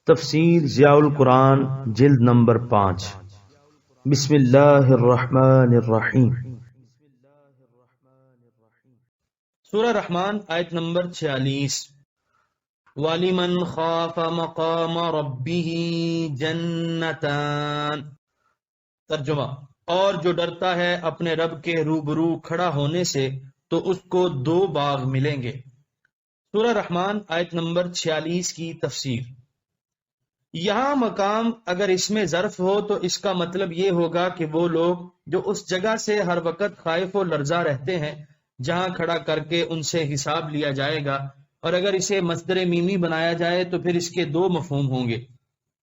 تفسیر ضیاء القرآن جلد نمبر 5 بسم اللہ الرحمن الرحیم۔ سورہ رحمان آیت نمبر 46۔ وَلِمَنْ خَافَ مَقَامَ رَبِّهِ جَنَّتَانِ۔ ترجمہ: اور جو ڈرتا ہے اپنے رب کے روبرو کھڑا ہونے سے تو اس کو 2 باغ ملیں گے۔ سورہ رحمان آیت نمبر 46 کی تفسیر۔ یہاں مقام اگر اس میں ظرف ہو تو اس کا مطلب یہ ہوگا کہ وہ لوگ جو اس جگہ سے ہر وقت خائف و لرزہ رہتے ہیں جہاں کھڑا کر کے ان سے حساب لیا جائے گا، اور اگر اسے مصدر میمی بنایا جائے تو پھر اس کے 2 مفہوم ہوں گے۔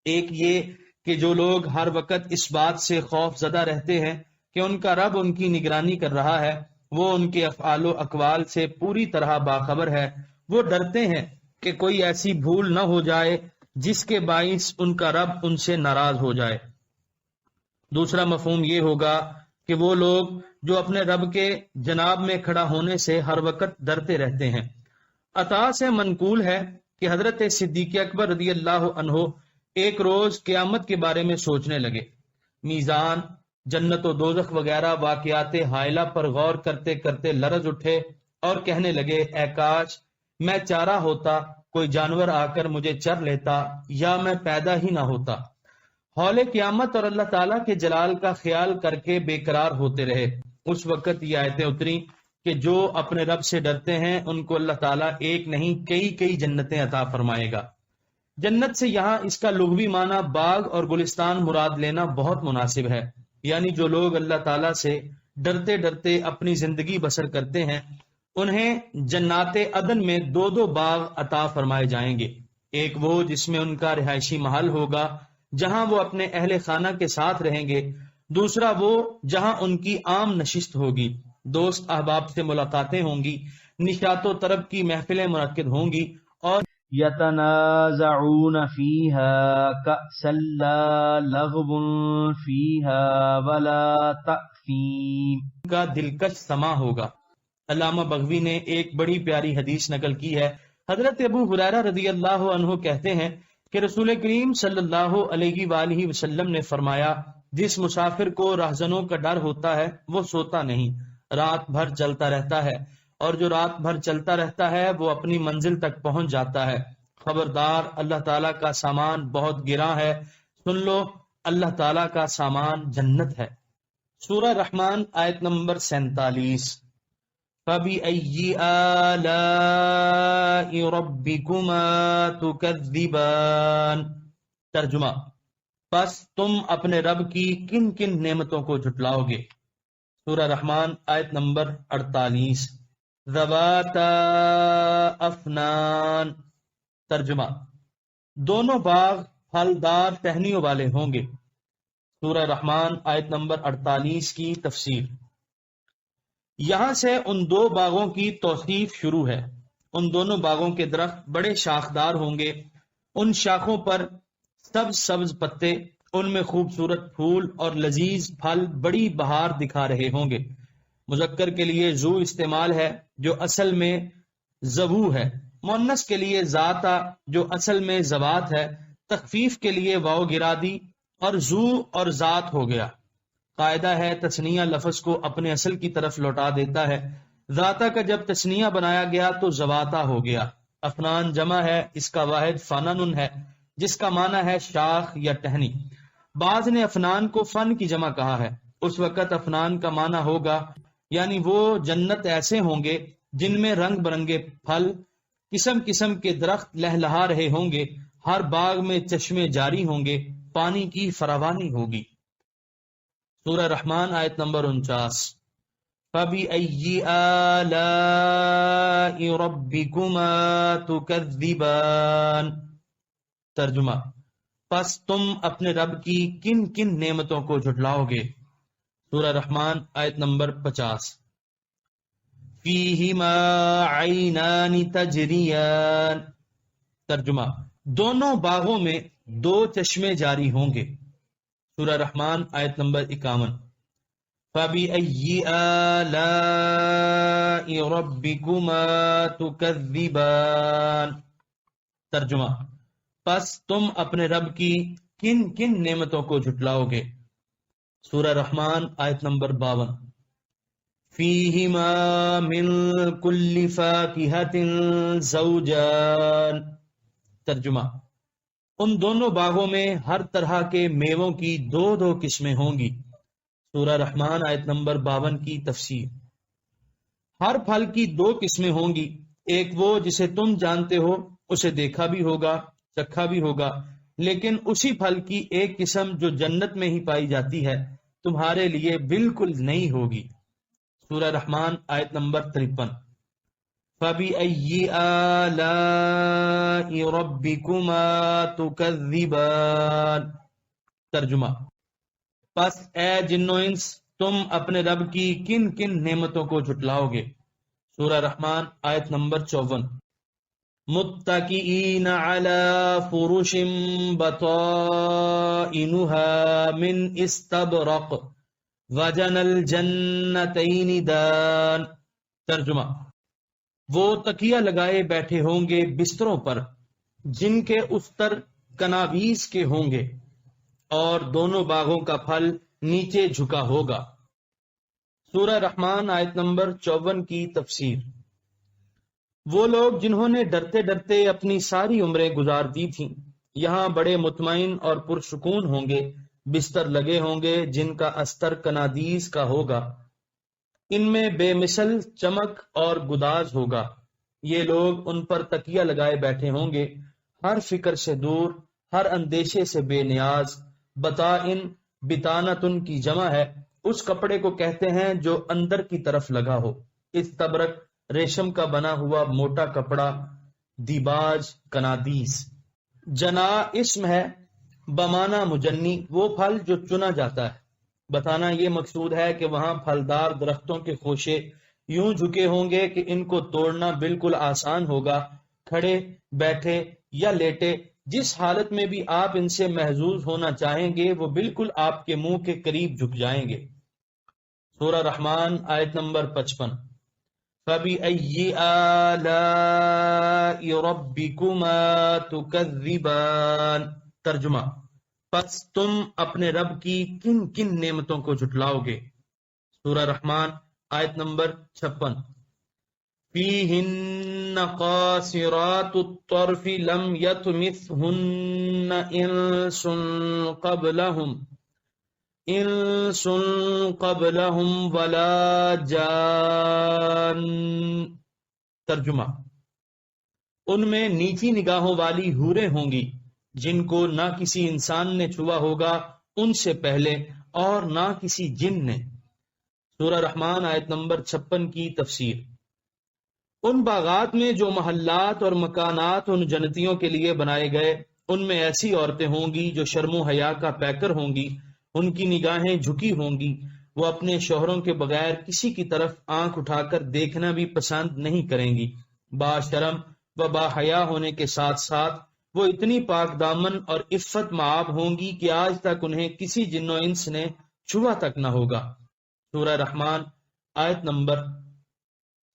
ایک یہ کہ جو لوگ ہر وقت اس بات سے خوف زدہ رہتے ہیں کہ ان کا رب ان کی نگرانی کر رہا ہے، وہ ان کے افعال و اقوال سے پوری طرح باخبر ہے، وہ ڈرتے ہیں کہ کوئی ایسی بھول نہ ہو جائے جس کے باعث ان کا رب ان سے ناراض ہو جائے۔ دوسرا مفہوم یہ ہوگا کہ وہ لوگ جو اپنے رب کے جناب میں کھڑا ہونے سے ہر وقت ڈرتے رہتے ہیں۔ عطا سے منقول ہے کہ حضرت صدیق اکبر رضی اللہ عنہ ایک روز قیامت کے بارے میں سوچنے لگے۔ میزان، جنت و دوزخ وغیرہ واقعات حائلہ پر غور کرتے کرتے لرز اٹھے اور کہنے لگے، اے کاش میں چارہ ہوتا، کوئی جانور آ کر مجھے چر لیتا، یا میں پیدا ہی نہ ہوتا۔ حول قیامت اور اللہ تعالیٰ کے جلال کا خیال کر کے بے قرار ہوتے رہے۔ اس وقت یہ آیتیں اتری کہ جو اپنے رب سے ڈرتے ہیں ان کو اللہ تعالیٰ ایک نہیں کئی جنتیں عطا فرمائے گا۔ جنت سے یہاں اس کا لغوی معنی باغ اور گلستان مراد لینا بہت مناسب ہے، یعنی جو لوگ اللہ تعالیٰ سے ڈرتے ڈرتے اپنی زندگی بسر کرتے ہیں انہیں جنات عدن میں 2 باغ عطا فرمائے جائیں گے۔ ایک وہ جس میں ان کا رہائشی محل ہوگا جہاں وہ اپنے اہل خانہ کے ساتھ رہیں گے، دوسرا وہ جہاں ان کی عام نشست ہوگی، دوست احباب سے ملاقاتیں ہوں گی، نشاط و طرب کی محفلیں منعقد ہوں گی، اور یتنازعون فیہا کأسا لا لغو فیہا ولا تأثیم کا دلکش سما ہوگا۔ علامہ بغوی نے ایک بڑی پیاری حدیث نقل کی ہے۔ حضرت ابو ہریرہ رضی اللہ عنہ کہتے ہیں کہ رسول کریم صلی اللہ علیہ وآلہ وسلم نے فرمایا، جس مسافر کو راہزنوں کا ڈر ہوتا ہے وہ سوتا نہیں، رات بھر چلتا رہتا ہے، اور جو رات بھر چلتا رہتا ہے وہ اپنی منزل تک پہنچ جاتا ہے۔ خبردار، اللہ تعالیٰ کا سامان بہت گراں ہے، سن لو، اللہ تعالیٰ کا سامان جنت ہے۔ سورہ رحمان آیت نمبر 47۔ فَبِأَيِّ آلَاءِ رَبِّكُمَا تُكَذِّبَانِ۔ ترجمہ: پس تم اپنے رب کی کن کن نعمتوں کو جھٹلاؤ گے۔ سورہ رحمان آیت نمبر 48۔ ذَوَاتَا أَفْنَانٍ۔ ترجمہ: دونوں باغ پھلدار ٹہنیوں والے ہوں گے۔ سورہ رحمان آیت نمبر 48 کی تفسیر۔ یہاں سے ان 2 باغوں کی توصیف شروع ہے۔ ان دونوں باغوں کے درخت بڑے شاخدار ہوں گے، ان شاخوں پر سبز پتے، ان میں خوبصورت پھول اور لذیذ پھل بڑی بہار دکھا رہے ہوں گے۔ مذکر کے لیے ذو استعمال ہے جو اصل میں ذو ہے، مؤنث کے لیے ذاتا جو اصل میں ذوات ہے، تخفیف کے لیے واو گرا دی اور ذو اور ذات ہو گیا۔ قاعدہ ہے تثنیہ لفظ کو اپنے اصل کی طرف لوٹا دیتا ہے۔ ذاتا کا جب تثنیہ بنایا گیا تو زواتا ہو گیا۔ افنان جمع ہے، اس کا واحد فنن ہے جس کا معنی ہے شاخ یا ٹہنی۔ بعض نے افنان کو فن کی جمع کہا ہے۔ اس وقت افنان کا معنی ہوگا یعنی وہ جنت ایسے ہوں گے جن میں رنگ برنگے پھل، قسم قسم کے درخت لہلہا رہے ہوں گے، ہر باغ میں چشمے جاری ہوں گے، پانی کی فراوانی ہوگی۔ سورہ رحمان آیت نمبر 49۔ فَبِأَيِّ آلَاءِ رَبِّكُمَا تُكَذِّبَانِ۔ ترجمہ: پس تم اپنے رب کی کن کن نعمتوں کو جھٹلاؤ گے۔ سورہ رحمان آیت نمبر 50۔ فِيهِمَا عَيْنَانِ تَجْرِيَانِ۔ ترجمہ: دونوں باغوں میں 2 چشمے جاری ہوں گے۔ سورہ رحمان آیت نمبر 51۔ فَبِأَيِّ آلَاءِ رَبِّكُمَا تُكَذِّبَانِ۔ ترجمہ: پس تم اپنے رب کی کن کن نعمتوں کو جھٹلاؤ گے؟ سورہ رحمان آیت نمبر 52۔ فیہما من کل فاکہۃ زوجان۔ ترجمہ، ان دونوں باغوں میں ہر طرح کے میووں کی دو دو قسمیں ہوں گی۔ سورہ رحمان آیت نمبر 52 کی تفسیر۔ ہر پھل کی دو قسمیں ہوں گی، ایک وہ جسے تم جانتے ہو، اسے دیکھا بھی ہوگا، چکھا بھی ہوگا، لیکن اسی پھل کی ایک قسم جو جنت میں ہی پائی جاتی ہے تمہارے لیے بالکل نئی ہوگی۔ سورہ رحمان آیت نمبر 53۔ فَبِأَيِّ آلَاءِ رَبِّكُمَا تُكَذِّبَانِ۔ ترجمہ، پس اے جن و انس، تم اپنے رب کی کن کن نعمتوں کو جھٹلاؤ گے؟ سورہ رحمان آیت نمبر 54۔ متکئین علی فرش بطائنها من استبرق وجن الجنتین دان۔ ترجمہ، وہ تکیہ لگائے بیٹھے ہوں گے بستروں پر جن کے استر کناویز کے ہوں گے، اور دونوں باغوں کا پھل نیچے جھکا ہوگا۔ سورہ رحمان آیت نمبر 54 کی تفسیر۔ وہ لوگ جنہوں نے ڈرتے ڈرتے اپنی ساری عمریں گزار دی تھیں، یہاں بڑے مطمئن اور پرسکون ہوں گے، بستر لگے ہوں گے جن کا استر کنادیز کا ہوگا، ان میں بے مثل چمک اور گداز ہوگا۔ یہ لوگ ان پر تکیہ لگائے بیٹھے ہوں گے، ہر فکر سے دور، ہر اندیشے سے بے نیاز۔ بطائن بطانتن کی جمع ہے، اس کپڑے کو کہتے ہیں جو اندر کی طرف لگا ہو۔ استبرق ریشم کا بنا ہوا موٹا کپڑا، دیباج کنادیس۔ جنا اسم ہے بمانا مجنی، وہ پھل جو چنا جاتا ہے۔ بتانا یہ مقصود ہے کہ وہاں پھلدار درختوں کے خوشے یوں جھکے ہوں گے کہ ان کو توڑنا بالکل آسان ہوگا۔ کھڑے، بیٹھے یا لیٹے، جس حالت میں بھی آپ ان سے محظوظ ہونا چاہیں گے وہ بالکل آپ کے منہ کے قریب جھک جائیں گے۔ سورہ رحمان آیت نمبر 55۔ فَبِأَيِّ آلَاءِ رَبِّكُمَا تُكَذِّبَانِ۔ ترجمہ، پس تم اپنے رب کی کن کن نعمتوں کو جھٹلاؤ گے؟ سورہ رحمان آیت نمبر 56۔ فِيهِنَّ قَاصِرَاتُ الطَّرْفِ لَمْ يَطْمِثْهُنَّ انس قبلہم ولا جان۔ ترجمہ، ان میں نیچی نگاہوں والی حوریں ہوں گی جن کو نہ کسی انسان نے چھوا ہوگا ان سے پہلے اور نہ کسی جن نے۔ سورہ رحمان آیت نمبر 56 کی تفسیر۔ ان باغات میں جو محلات اور مکانات ان جنتیوں کے لیے بنائے گئے، ان میں ایسی عورتیں ہوں گی جو شرم و حیا کا پیکر ہوں گی، ان کی نگاہیں جھکی ہوں گی، وہ اپنے شوہروں کے بغیر کسی کی طرف آنکھ اٹھا کر دیکھنا بھی پسند نہیں کریں گی۔ با شرم و با حیا ہونے کے ساتھ ساتھ وہ اتنی پاک دامن اور عفت مآب ہوں گی کہ آج تک انہیں کسی جن و انس نے چھوا تک نہ ہوگا۔ سورہ رحمان آیت نمبر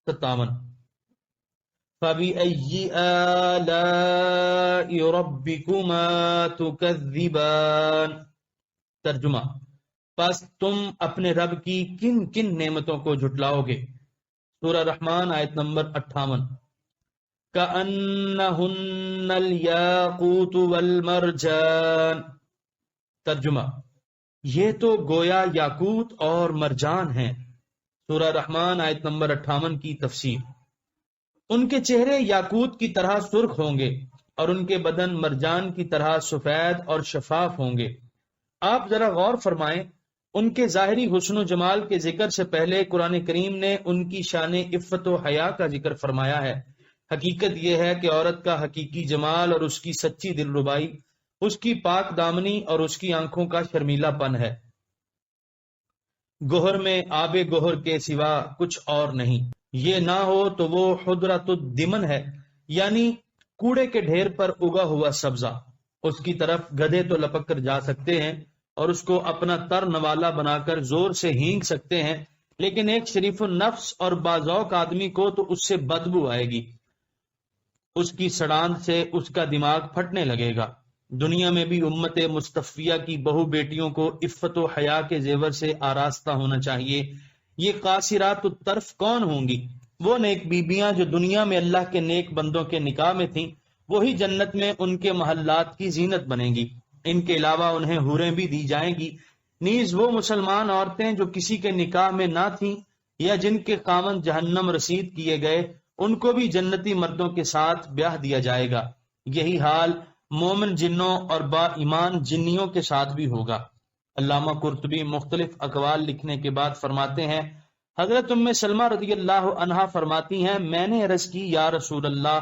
57۔ فَبِأَيِّ آلَاءِ رَبِّكُمَا تُكَذِّبَانِ۔ ترجمہ، پس تم اپنے رب کی کن کن نعمتوں کو جھٹلاؤ گے؟ سورہ رحمان آیت نمبر 58۔ كَأَنَّهُنَّ الْيَاقُوتُ وَالْمَرْجَانُ۔ ترجمہ، یہ تو گویا یاقوت اور مرجان ہیں۔ سورہ رحمان آیت نمبر 58 کی تفسیر۔ ان کے چہرے یاقوت کی طرح سرخ ہوں گے اور ان کے بدن مرجان کی طرح سفید اور شفاف ہوں گے۔ آپ ذرا غور فرمائیں، ان کے ظاہری حسن و جمال کے ذکر سے پہلے قرآن کریم نے ان کی شان عفت و حیا کا ذکر فرمایا ہے۔ حقیقت یہ ہے کہ عورت کا حقیقی جمال اور اس کی سچی دلربائی اس کی پاک دامنی اور اس کی آنکھوں کا شرمیلا پن ہے۔ گوہر میں آب گوہر کے سوا کچھ اور نہیں۔ یہ نہ ہو تو وہ حضرت الدمن ہے، یعنی کوڑے کے ڈھیر پر اگا ہوا سبزہ۔ اس کی طرف گدھے تو لپک کر جا سکتے ہیں اور اس کو اپنا تر نوالا بنا کر زور سے ہینگ سکتے ہیں، لیکن ایک شریف النفس اور باذوق آدمی کو تو اس سے بدبو آئے گی۔ اس کی سڑاند سے اس کا دماغ پھٹنے لگے گا۔ دنیا میں بھی امت مصطفیہ کی بہو بیٹیوں کو عفت و حیا کے زیور سے آراستہ ہونا چاہیے۔ یہ قاصرات الطرف کون ہوں گی؟ وہ نیک بیبیاں جو دنیا میں اللہ کے نیک بندوں کے نکاح میں تھیں، وہی جنت میں ان کے محلات کی زینت بنیں گی۔ ان کے علاوہ انہیں حوریں بھی دی جائیں گی۔ نیز وہ مسلمان عورتیں جو کسی کے نکاح میں نہ تھیں یا جن کے خاوند جہنم رسید کیے گئے، ان کو بھی جنتی مردوں کے ساتھ بیاہ دیا جائے گا۔ یہی حال مومن جنوں اور با ایمان جنیوں کے ساتھ بھی ہوگا۔ علامہ قرطبی مختلف اقوال لکھنے کے بعد فرماتے ہیں، حضرت ام سلمہ رضی اللہ عنہا فرماتی ہیں، میں نے عرض کی، یا رسول اللہ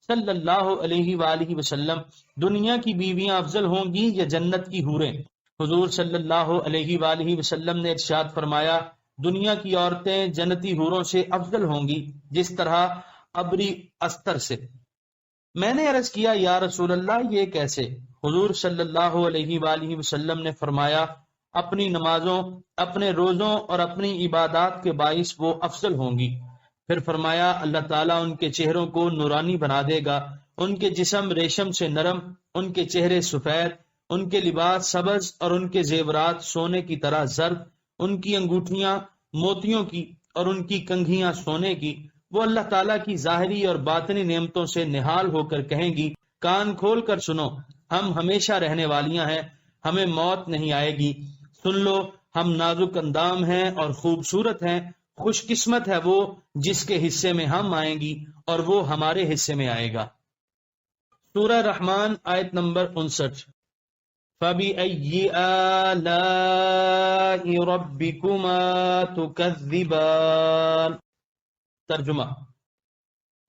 صلی اللہ علیہ وآلہ وسلم، دنیا کی بیویاں افضل ہوں گی یا جنت کی حوریں؟ حضور صلی اللہ علیہ وآلہ وسلم نے ارشاد فرمایا، دنیا کی عورتیں جنتی حوروں سے افضل ہوں گی، جس طرح ابری استر سے۔ میں نے عرض کیا، یا رسول اللہ یہ کیسے؟ حضور صلی اللہ علیہ وآلہ وسلم نے فرمایا، اپنی نمازوں، اپنے روزوں اور اپنی عبادات کے باعث وہ افضل ہوں گی۔ پھر فرمایا، اللہ تعالیٰ ان کے چہروں کو نورانی بنا دے گا، ان کے جسم ریشم سے نرم، ان کے چہرے سفید، ان کے لباس سبز اور ان کے زیورات سونے کی طرح زرد، ان کی انگوٹھیاں موتیوں کی اور ان کی کنگھیاں سونے کی۔ وہ اللہ تعالیٰ کی ظاہری اور باطنی نعمتوں سے نہال ہو کر کہیں گی، کان کھول کر سنو، ہم ہمیشہ رہنے والیاں ہیں، ہمیں موت نہیں آئے گی۔ سن لو، ہم نازک اندام ہیں اور خوبصورت ہیں، خوش قسمت ہے وہ جس کے حصے میں ہم آئیں گی اور وہ ہمارے حصے میں آئے گا۔ سورہ رحمان آیت نمبر 59۔ فَبِأَيِّ آلَاءِ رَبِّكُمَا تُكَذِّبَانِ۔ ترجمہ،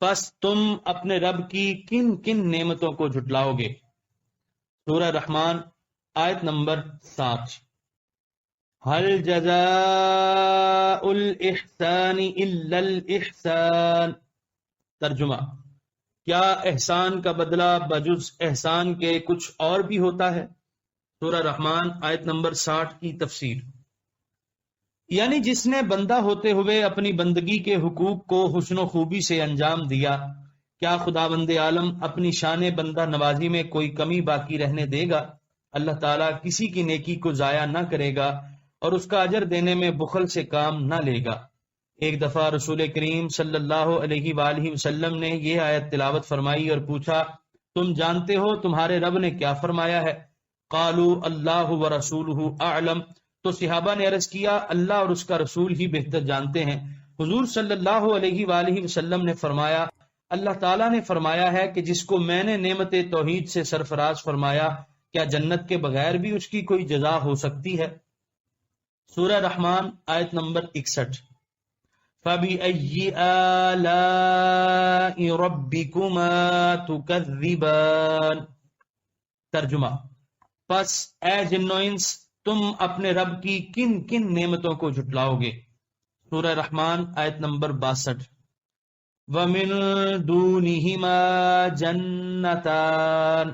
پس تم اپنے رب کی کن کن نعمتوں کو جھٹلاؤ گے؟ سورہ رحمان آیت نمبر 7۔ هل جزاء الإحسان إلا الإحسان۔ ترجمہ، کیا احسان کا بدلہ بجز احسان کے کچھ اور بھی ہوتا ہے؟ سورہ رحمان آیت نمبر 60 کی تفسیر، یعنی جس نے بندہ ہوتے ہوئے اپنی بندگی کے حقوق کو حسن و خوبی سے انجام دیا، کیا خداوند عالم اپنی شان بندہ نوازی میں کوئی کمی باقی رہنے دے گا؟ اللہ تعالیٰ کسی کی نیکی کو ضائع نہ کرے گا اور اس کا اجر دینے میں بخل سے کام نہ لے گا۔ ایک دفعہ رسول کریم صلی اللہ علیہ وآلہ وسلم نے یہ آیت تلاوت فرمائی اور پوچھا، تم جانتے ہو تمہارے رب نے کیا فرمایا ہے؟ قالوا اللہ ورسولہ اعلم۔ تو صحابہ نے عرض کیا، اللہ اور اس کا رسول ہی بہتر جانتے ہیں۔ حضور صلی اللہ علیہ وآلہ وسلم نے فرمایا، اللہ تعالیٰ نے فرمایا ہے کہ جس کو میں نے نعمت توحید سے سرفراز فرمایا، کیا جنت کے بغیر بھی اس کی کوئی جزا ہو سکتی ہے؟ سورہ رحمان آیت نمبر 61۔ فَبِأَيِّ آلَاءِ رَبِّكُمَا تُكَذِّبَانِ۔ ترجمہ، پس اے جن و انس، تم اپنے رب کی کن کن نعمتوں کو جھٹلاؤ گے؟ سورہ رحمان آیت نمبر 62۔ وَمِن دُونِهِمَا جَنَّتَانِ۔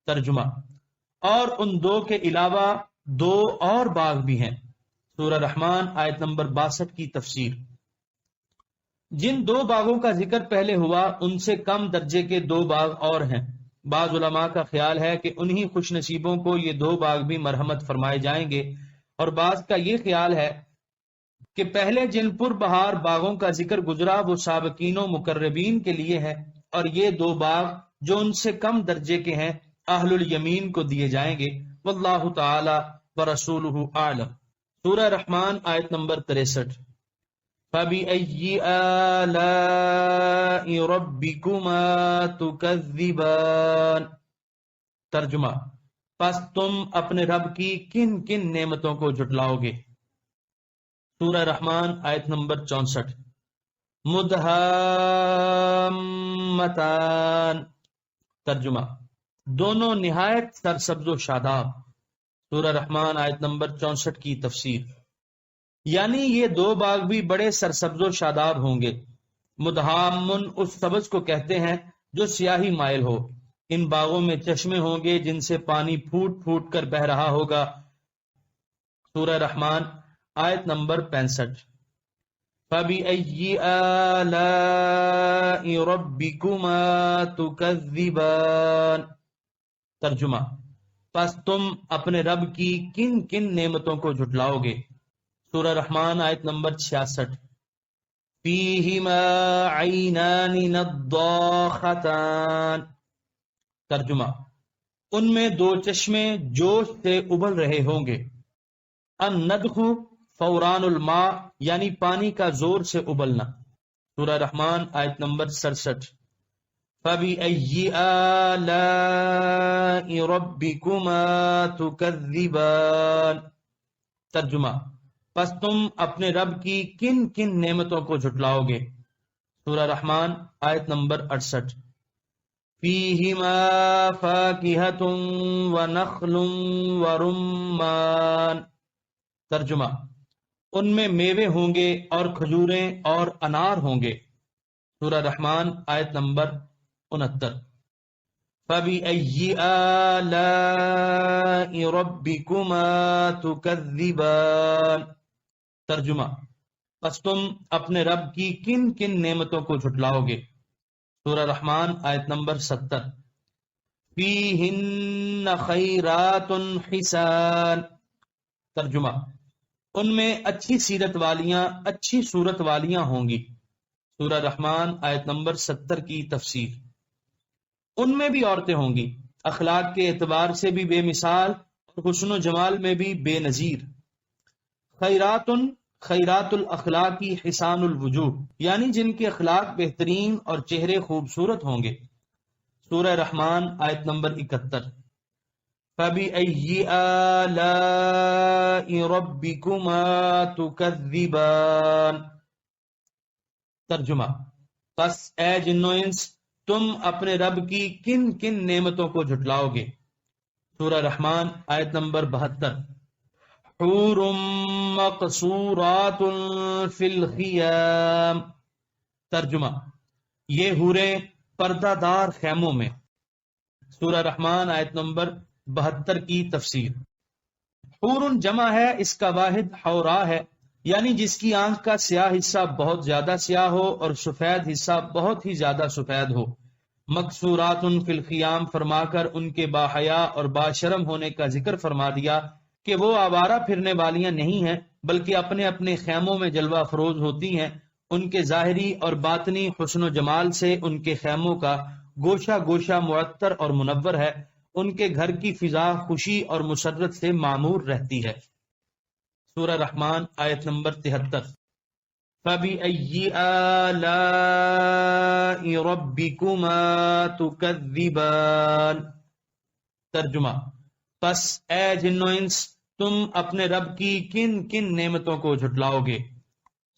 ترجمہ، اور ان دو کے علاوہ دو اور باغ بھی ہیں۔ سورہ رحمان آیت نمبر 62 کی تفسیر، جن دو باغوں کا ذکر پہلے ہوا ان سے کم درجے کے دو باغ اور ہیں۔ بعض علماء کا خیال ہے کہ انہی خوش نصیبوں کو یہ دو باغ بھی مرحمت فرمائے جائیں گے، اور بعض کا یہ خیال ہے کہ پہلے جن پر بہار باغوں کا ذکر گزرا وہ سابقین و مقربین کے لیے ہے، اور یہ دو باغ جو ان سے کم درجے کے ہیں اہل الیمین کو دیے جائیں گے۔ واللہ تعالی ورسولہ اعلم۔ سورہ رحمان آیت نمبر 63۔ فَبِأَيِّ آلَاءِ رَبِّكُمَا تُكَذِّبَانِ۔ ترجمہ، پس تم اپنے رب کی کن کن نعمتوں کو جھٹلاؤ گے؟ سورہ رحمان آیت نمبر 64۔ مدہامتان۔ ترجمہ، دونوں نہایت سرسبز و شاداب۔ سورہ رحمان آیت نمبر 64 کی تفسیر، یعنی یہ دو باغ بھی بڑے سرسبز و شاداب ہوں گے۔ مدہامن اس سبز کو کہتے ہیں جو سیاہی مائل ہو۔ ان باغوں میں چشمے ہوں گے جن سے پانی پھوٹ پھوٹ کر بہہ رہا ہوگا۔ سورہ رحمان آیت نمبر 65۔ فَبِأَيِّ آلَاءِ رَبِّكُمَا تُكَذِّبَانِ۔ ترجمہ، پس تم اپنے رب کی کن کن نعمتوں کو جھٹلاؤ گے؟ سورہ رحمان آیت نمبر 66۔ فِيهِمَا عَيْنَانِ نَضَّاخَتَانِ۔ ترجمہ، ان میں دو چشمے جوش سے ابل رہے ہوں گے۔ الندخ فوران الماء، یعنی پانی کا زور سے ابلنا۔ سورہ رحمان آیت نمبر 67۔ فَبِأَيِّ آلَاءِ رَبِّكُمَا تُكَذِّبَانِ۔ ترجمہ، پس تم اپنے رب کی کن کن نعمتوں کو جھٹلاؤ گے؟ سورہ رحمان آیت نمبر 68۔ فِيهِمَا فَاكِهَةٌ وَنَخْلٌ وَرُمَّانٌ۔ ترجمہ، ان میں میوے ہوں گے اور کھجوریں اور انار ہوں گے۔ سورہ رحمان آیت نمبر 69۔ فَبِأَيِّ آلَاءِ رَبِّكُمَا تُكَذِّبَانِ۔ ترجمہ، پس تم اپنے رب کی کن کن نعمتوں کو جھٹلاؤ گے؟ سورہ رحمان آیت نمبر 70۔ فِيهِنَّ خَيْرَاتٌ حِسَانٌ۔ ترجمہ، ان میں اچھی سیرت والیاں، اچھی صورت والیاں ہوں گی۔ سورہ رحمان آیت نمبر 70 کی تفسیر۔ ان میں بھی عورتیں ہوں گی، اخلاق کے اعتبار سے بھی بے مثال اور حسن و جمال میں بھی بے نظیر۔ خیرات، خیرات الاخلاقی حسان الوجوہ، یعنی جن کے اخلاق بہترین اور چہرے خوبصورت ہوں گے۔ سورہ رحمان آیت نمبر 71۔ فَبِأَيِّ آلَاءِ رَبِّكُمَا تُكَذِّبَانِ۔ ترجمہ، پس اے جن و انس، تم اپنے رب کی کن کن نعمتوں کو جھٹلاؤ گے؟ سورہ رحمان آیت نمبر 72۔ حور مقصورات فی الخیام۔ ترجمہ، یہ حوریں پردہ دار خیموں میں۔ سورہ رحمان آیت نمبر 72 کی تفسیر۔ حور جمع ہے، اس کا واحد حورا ہے، یعنی جس کی آنکھ کا سیاہ حصہ بہت زیادہ سیاہ ہو اور سفید حصہ بہت ہی زیادہ سفید ہو۔ مقصورات فی الخیام فرما کر ان کے باحیا اور باشرم ہونے کا ذکر فرما دیا کہ وہ آوارہ پھرنے والیاں نہیں ہیں، بلکہ اپنے اپنے خیموں میں جلوہ افروز ہوتی ہیں۔ ان کے ظاہری اور باطنی حسن و جمال سے ان کے خیموں کا گوشہ گوشہ معطر اور منور ہے۔ ان کے گھر کی فضا خوشی اور مسرت سے معمور رہتی ہے۔ سورہ رحمان آیت نمبر 73۔ فَبِأَيِّ آلَاءِ رَبِّكُمَا تُكَذِّبَانِ۔ ترجمہ، پس اے جن و انس، تم اپنے رب کی کن کن نعمتوں کو جھٹلاؤ گے؟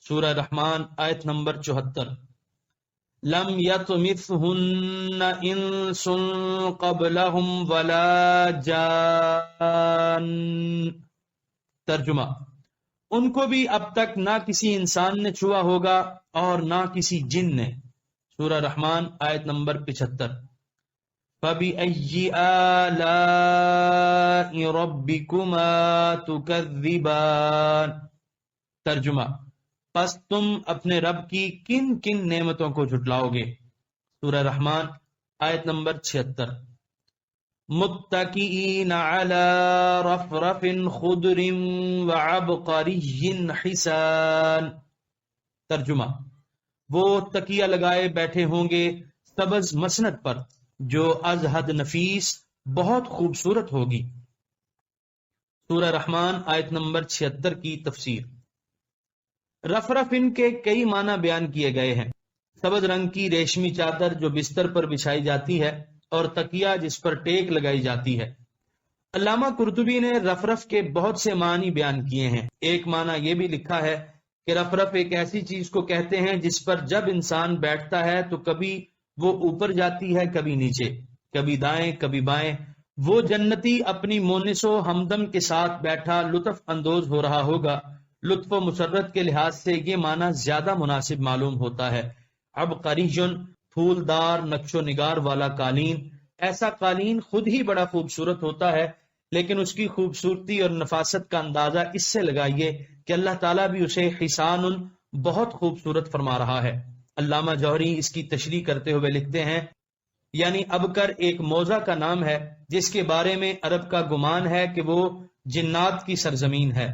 سورہ رحمان آیت نمبر 74۔ لم یطمثہن انس قبلہم ولا جان۔ ترجمہ، ان کو بھی اب تک نہ کسی انسان نے چھوا ہوگا اور نہ کسی جن نے۔ سورہ رحمان آیت نمبر 75۔ فَبِأَيِّ آلَاءِ رَبِّكُمَا تُكَذِّبَانِ۔ ترجمہ، پس تم اپنے رب کی کن کن نعمتوں کو جھٹلاؤ گے؟ سورہ رحمان آیت نمبر 76۔ متکئین علی رفرف خضر وعبقری حسان۔ ترجمہ، وہ تکیہ لگائے بیٹھے ہوں گے سبز مسند پر جو از حد نفیس بہت خوبصورت ہوگی۔ سورہ رحمان آیت نمبر 76 کی تفسیر۔ رفرف ان کے کئی معنی بیان کیے گئے ہیں۔ سبز رنگ کی ریشمی چادر جو بستر پر بچھائی جاتی ہے اور تکیہ جس پر ٹیک لگائی جاتی ہے۔ علامہ قرطبی نے رفرف کے بہت سے معنی بیان کیے ہیں۔ ایک معنی یہ بھی لکھا ہے کہ رفرف ایک ایسی چیز کو کہتے ہیں جس پر جب انسان بیٹھتا ہے تو کبھی وہ اوپر جاتی ہے، کبھی نیچے، کبھی دائیں کبھی بائیں۔ وہ جنتی اپنی مونس و ہمدم کے ساتھ بیٹھا لطف اندوز ہو رہا ہوگا۔ لطف و مسرت کے لحاظ سے یہ معنی زیادہ مناسب معلوم ہوتا ہے۔ عبقریٌ، پھولدار نقش و نگار والا قالین۔ ایسا قالین خود ہی بڑا خوبصورت ہوتا ہے، لیکن اس کی خوبصورتی اور نفاست کا اندازہ اس سے لگائیے کہ اللہ تعالیٰ بھی اسے حسان بہت خوبصورت فرما رہا ہے۔ علامہ جوہری اس کی تشریح کرتے ہوئے لکھتے ہیں، یعنی ابکر ایک موضع کا نام ہے جس کے بارے میں عرب کا گمان ہے کہ وہ جنات کی سرزمین ہے۔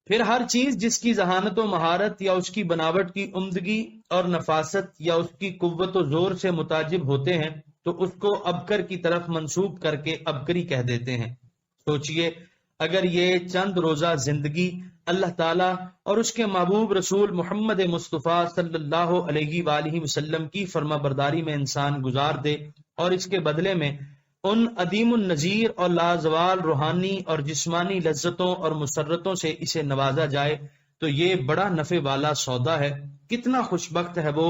پھر ہر چیز جس کی ذہانت و مہارت یا اس کی بناوٹ کی عمدگی اور نفاست یا اس کی قوت و زور سے متعجب ہوتے ہیں تو اس کو ابکر کی طرف منسوب کر کے ابکری کہہ دیتے ہیں۔ سوچئے اگر یہ چند روزہ زندگی اللہ تعالیٰ اور اس کے محبوب رسول محمد مصطفیٰ صلی اللہ علیہ وآلہ وسلم کی فرما برداری میں انسان گزار دے اور اس کے بدلے میں ان عدیم النظیر اور لازوال روحانی اور جسمانی لذتوں اور مسرتوں سے اسے نوازا جائے تو یہ بڑا نفع والا سودا ہے۔ کتنا خوش بخت ہے وہ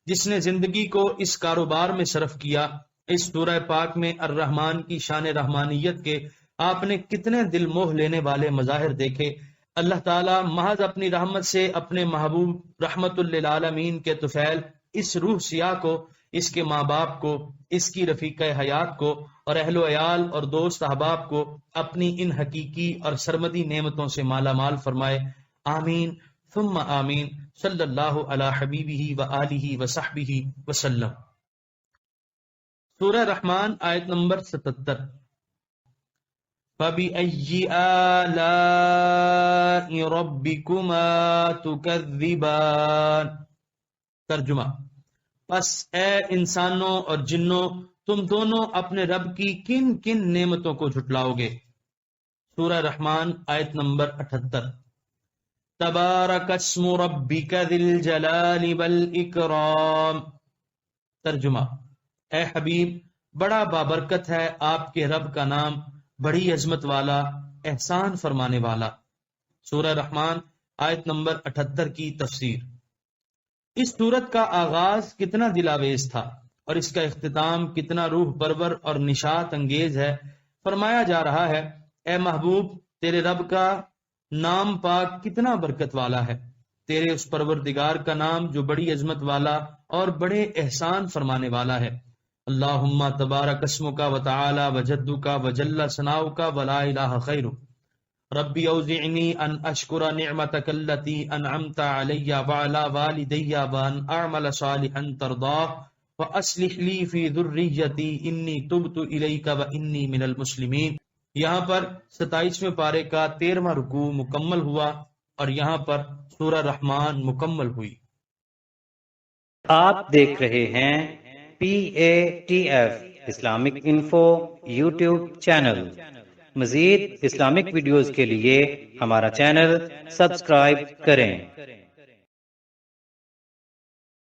جس نے زندگی کو اس کاروبار میں صرف کیا۔ اس سورہ پاک میں الرحمن کی شان رحمانیت کے آپ نے کتنے دل موہ لینے والے مظاہر دیکھے۔ اللہ تعالیٰ محض اپنی رحمت سے اپنے محبوب رحمت للعالمین کے طفیل اس روح سیاہ کو، اس کے ماں باپ کو، اس کی رفیق حیات کو اور اہل و عیال اور دوست احباب کو اپنی ان حقیقی اور سرمدی نعمتوں سے مالا مال فرمائے۔ آمین ثم آمین۔ صلی اللہ علی حبیبہ وآلہ وصحبہ وسلم۔ سورہ رحمان آیت نمبر 77۔ فَبِأَيِّ آلَاءِ رَبِّكُمَا تُكَذِّبَانِ۔ ترجمہ، پس اے انسانوں اور جنوں تم دونوں اپنے رب کی کن کن نعمتوں کو جھٹلاؤ گے۔ سورہ رحمان آیت نمبر 78۔ تبارک اسم ربک ذی الجلال والاکرام۔ ترجمہ، اے حبیب بڑا بابرکت ہے آپ کے رب کا نام، بڑی عظمت والا، احسان فرمانے والا۔ سورہ رحمان آیت نمبر 78 کی تفسیر۔ اس سورت کا آغاز کتنا دلاویز تھا اور اس کا اختتام کتنا روح پرور اور نشاط انگیز ہے۔ فرمایا جا رہا ہے، اے محبوب تیرے رب کا نام پاک کتنا برکت والا ہے، تیرے اس پروردگار کا نام جو بڑی عظمت والا اور بڑے احسان فرمانے والا ہے۔ اللہم تبارک اسمک وتعالی وجدک وجل ثناؤک ولا الہ غیرک۔ ربی اوزعنی ان اشکر نعمتک التی انعمت علی وعلی والدی وان اعمل صالحا ترضاہ واصلح لی فی ذریتی انی تبت الیک وانی من المسلمین۔ یہاں پر 27ویں پارے کا 13واں رکوع مکمل ہوا اور یہاں پر سورہ رحمان مکمل ہوئی۔ آپ دیکھ رہے ہیں PATF Islamic info YouTube channel. مزید اسلامک ویڈیوز کے لیے ہمارا چینل سبسکرائب کریں۔